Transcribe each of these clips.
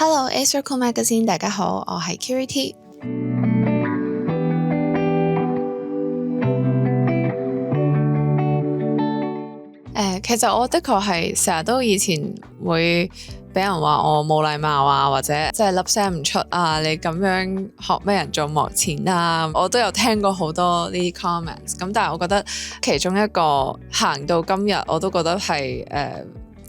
Hello A Circle Magazine， 大家好，我係 Curity。其實我的確係成日都以前會俾人話我冇禮貌啊，或者即係粒聲唔出啊，你咁樣學咩人做幕前啊，我都有聽過好多呢啲 comments。咁但係我覺得其中一個行到今日我都覺得係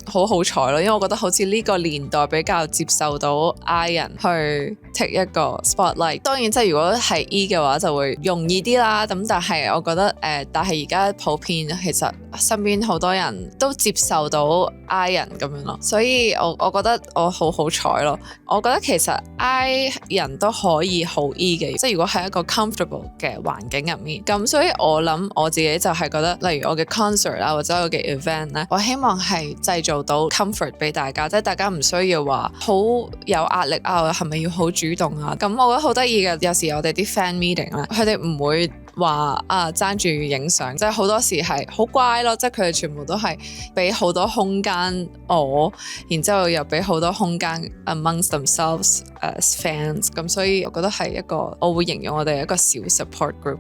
好好彩咯，因為我覺得好似呢個年代比較接受到 I 人去 take 一個 spotlight。當然即係如果係 E 嘅話就會容易啲啦。咁但係我覺得但係而家普遍其實身邊好多人都接受到 I 人咁樣咯，所以我覺得我好好彩咯。我覺得其實 I 人都可以好 E 嘅，即係如果係一個 comfortable 嘅環境入面。咁所以我諗我自己就係覺得，例如我嘅 concert 啊，或者我嘅 event 咧，我希望係製造到 comfort 俾大家，即係大家唔需要話好有壓力啊，係咪要好主動啊？咁我覺得好得意嘅，有時我哋啲 fan meeting 咧，佢哋唔會話爭住影相，即係好多時係好乖咯，即係佢哋全部都係俾好多空間我，然之後又俾好多空間 amongst themselves as fans。咁所以我覺得係一個，我會形容我哋一個小 support group。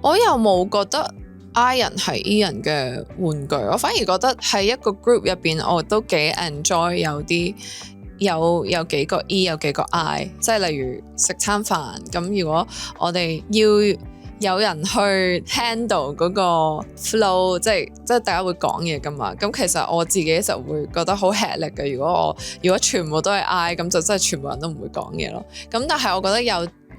我又冇覺得 I 人係 E 人嘅玩具，我反而覺得喺一個 group 入邊，我都幾 enjoy 有幾個 E 有幾個 I， 即係例如食餐飯咁，如果我哋要有人去 handle 嗰個 flow， 即係大家會講嘢噶嘛，咁其實我自己就會覺得好吃力嘅。如果全部都係 I， 咁就真係全部人都唔會講嘢咯。咁但係我覺得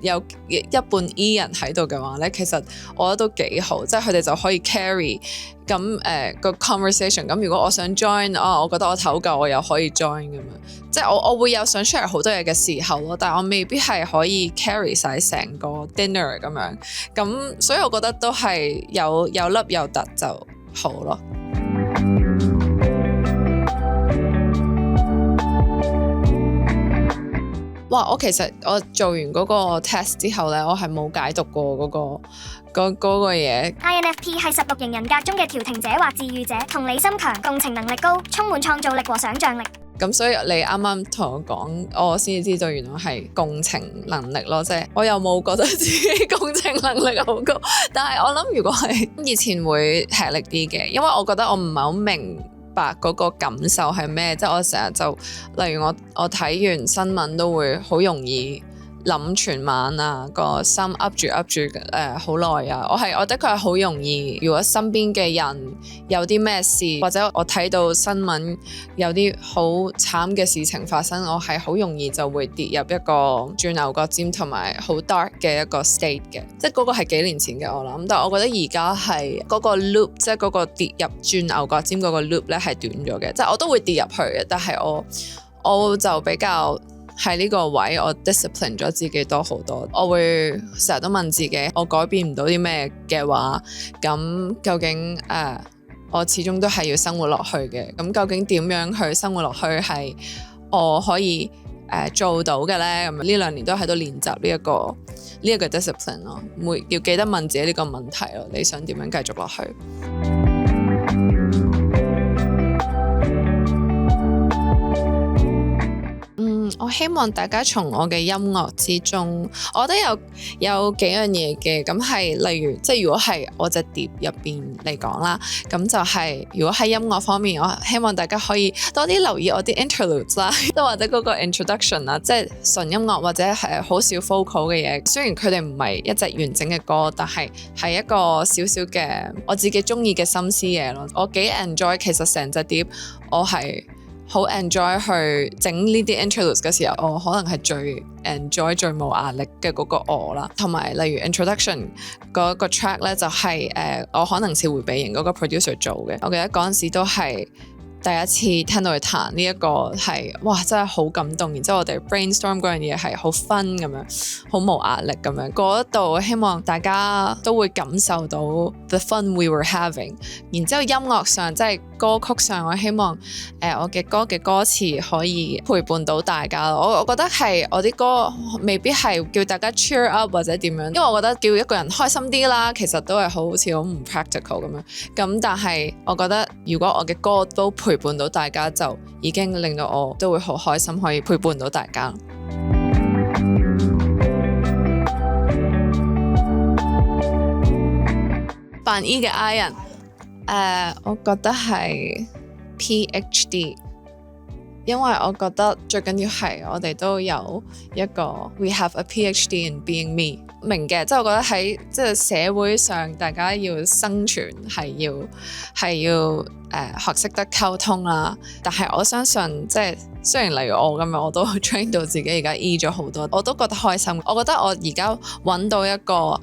有一半 E 人喺度嘅話咧，其實我覺得都幾好，即係佢哋就可以 carry 咁個 conversation。咁如果我想 join，我覺得我唞夠，我又可以 join 咁樣。即係我會有想 share 好多嘢嘅時候咯，但係我未必係可以 carry 晒成個 dinner 咁樣。咁所以我覺得都係有粒有突就好咯。哇！我其實我做完嗰個 test 之後咧，我係冇解讀過嗰個嘢。INFP 係16型人格中嘅調停者或治愈者，同理心強，共情能力高，充滿創造力和想像力。咁所以你啱啱同我講，我先知道原來係共情能力咯，即係我又冇覺得自己共情能力好高，但係我諗如果係以前會吃力啲嘅，因為我覺得我唔係好明白嗰個感受係咩，即係我成日就例如我睇完新聞都會好容易諗全晚啊，個心噏住好耐啊。我的確係好容易，如果身邊嘅人有啲咩事，或者我睇到新聞有啲好慘嘅事情發生，我係好容易就會跌入一個轉牛角尖同埋好 dark 嘅一個 state 嘅。即係嗰個係幾年前嘅我諗，但係我覺得而家係嗰個 loop， 即係嗰個跌入轉牛角尖嗰個 loop 咧係短咗嘅。即係我都會跌入去嘅，但係我就比較喺呢個位，我 discipline 咗自己多好多。我會成日都問自己，我改變唔到啲咩嘅話，咁究竟我始終都係要生活落去嘅。咁究竟點樣去生活落去係我可以做到嘅咧？咁呢2年都喺度練習呢一個 discipline 咯。要記得問自己呢個問題咯，你想點樣繼續落去？我希望大家從我嘅音樂之中，我覺得有幾樣嘢嘅，咁係例如，即係如果係我隻碟入邊嚟講啦，咁就係如果喺音樂方面，我希望大家可以多啲留意我啲 interludes 啦，即或者嗰個 introduction 啊，即係純音樂或者係好少 vocal 嘅嘢。雖然佢哋唔係一隻完整嘅歌，但係一個少少嘅我自己中意嘅心思嘢咯。我幾 enjoy， 其實成隻碟我係好 enjoy 去整呢啲 interludes 嘅時候，我可能係最 enjoy 最冇壓力嘅嗰個我啦。同埋例如 introduction 嗰個 track 咧，就係我可能是迴避型嗰個 producer 做嘅。我記得嗰陣時都係第一次聽到佢彈呢一個係哇真係好感動，然之後我哋 brainstorm 嗰樣嘢係好 fun 咁樣，好冇壓力咁樣。嗰度希望大家都會感受到 the fun we were having。然之後音樂上即係歌曲上，我希望我嘅歌嘅歌詞可以陪伴到大家。我覺得係我啲歌未必係叫大家 cheer up 或者點樣，因為我覺得叫一個人開心啲啦，其實都係好似好唔 practical 咁樣。咁但係我覺得如果我嘅歌都陪伴到大家，就已經令到我都會好開心，可以陪伴到大家。扮 E 嘅 I 人，我覺得係 PhD， 因為我覺得最緊要係我哋都有一個 We have a PhD in being me。明嘅，即係我覺得喺即係社會上，大家要生存係要學識得溝通啦。但係我相信即係雖然例如我咁樣，我都 train 到自己而家 E 咗好多，我都覺得開心。我覺得我而家揾到一個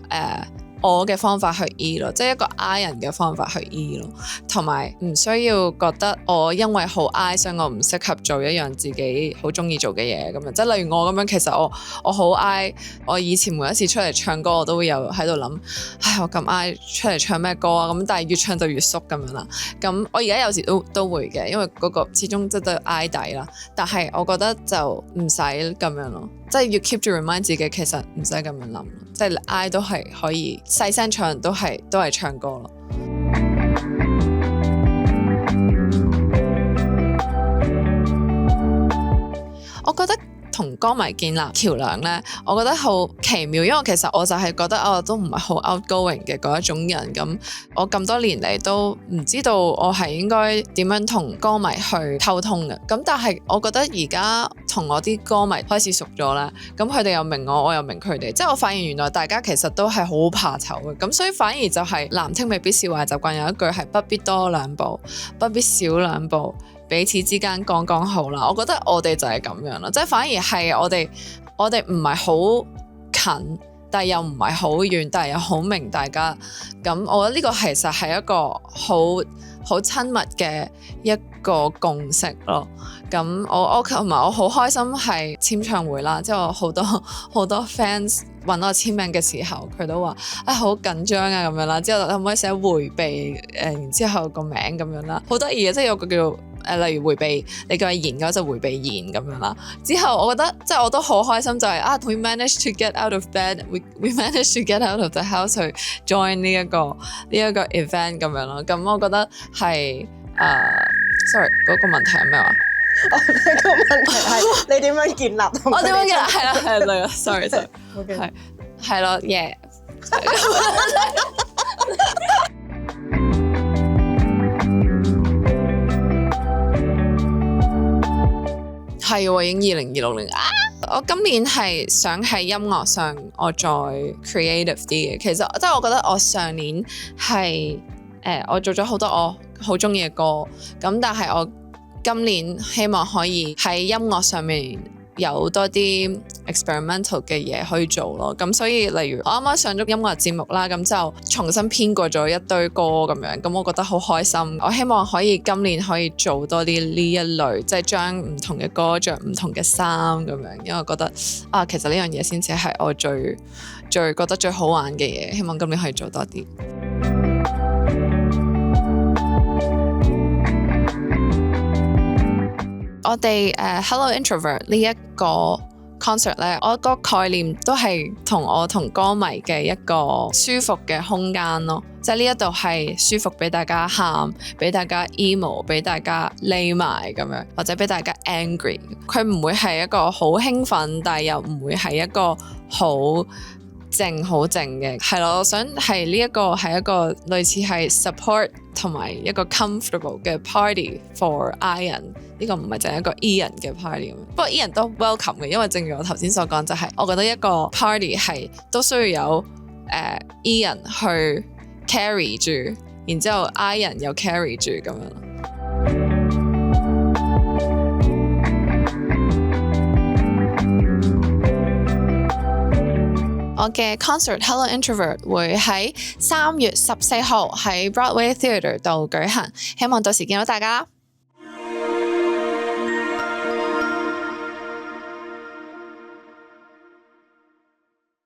我嘅方法去 E 咯，即係一個 I 人嘅方法去 E 咯，同埋唔需要覺得我因為好 I， 所以我唔適合做一樣自己好中意做嘅嘢咁樣。即係例如我咁樣，其實我好 I， 我以前每一次出嚟唱歌，我都會有喺度諗，唉，我咁 I 出嚟唱咩歌啊？咁但係越唱就越縮咁樣啦。咁我而家有時都會嘅，因為嗰個始終即係都 I 底啦。但係我覺得就唔使咁樣咯，即係要 keep 住 remind 自己，其實唔使咁樣諗，即係 I 都係可以。細聲唱都係唱歌咯。我覺得同歌迷建立橋梁呢，我覺得好奇妙，因為其實我就係覺得我都唔係好 outgoing 嘅嗰一種人，咁我咁多年嚟都唔知道我係應該點樣同歌迷去溝通嘅。咁但係我覺得而家同我啲歌迷開始熟咗啦，咁佢哋又明我，我又明佢哋，即係我發現原來大家其實都係好怕醜嘅，咁所以反而就係男聽未必是壞習慣，有一句係不必多兩步，不必少兩步。彼此之間剛剛好啦，我覺得我哋就係咁樣啦，即係反而係我哋唔係好近，但係又唔係好遠，但係又好明大家。咁我覺得呢個其實係一個好親密嘅一個共識咯。咁我同埋我好開心係簽唱會啦，即係我好多 fans 揾我簽名嘅時候，佢都話好緊張啊咁樣啦。之後可唔可以寫迴避然之後個名咁樣啦，好得意嘅，即係有個叫做例如迴避，你叫佢言嘅就迴避言咁樣啦。之後我覺得即係我都好開心，就係we managed to get out of bed，we managed to get out of the house 去 join 呢一個 event 咁樣咯。咁我覺得係sorry 嗰個問題係咩話？我個問題係你點樣建立同我點樣建立係啦，sorry 係咯，yeah。係喎，已經2026年我今年係想喺音樂上我再 creative 啲嘅。其實即係我覺得我上年係我做咗好多我好中意嘅歌，咁但係我今年希望可以喺音樂上面有多啲 experimental 嘅嘢可以做咯。咁所以例如我啱啱上咗音樂節目啦，咁就重新編過咗一堆歌咁樣，咁我覺得好開心。我希望可以今年可以做多啲呢一類，即係將唔同嘅歌着唔同嘅衫咁樣，因為我覺得其實呢樣嘢先至係我最覺得最好玩嘅嘢。希望今年可以做多啲。我哋Hello Introvert 呢一個 concert 咧，我個概念都係同歌迷嘅一個舒服嘅空間咯，即係呢一度係舒服俾大家喊，俾大家 emo， 俾大家匿埋咁樣，或者俾大家 angry。佢唔會係一個好興奮，但係又唔會係一個好靜嘅，係咯。我想係呢一個係一個類似係 support 同埋一個 comfortable 嘅 party for I 人。呢個唔係淨係一個 E 人嘅 party 咁，不過 E 人都 welcome 嘅，因為正如我頭先所講，就係我覺得一個 party 係都需要有E 人去 carry 住，然之後 I 人又 carry 住咁樣。我嘅 concert Hello Introvert 會喺3月14號喺 Broadway Theatre 度舉行，希望到時見到大家啦。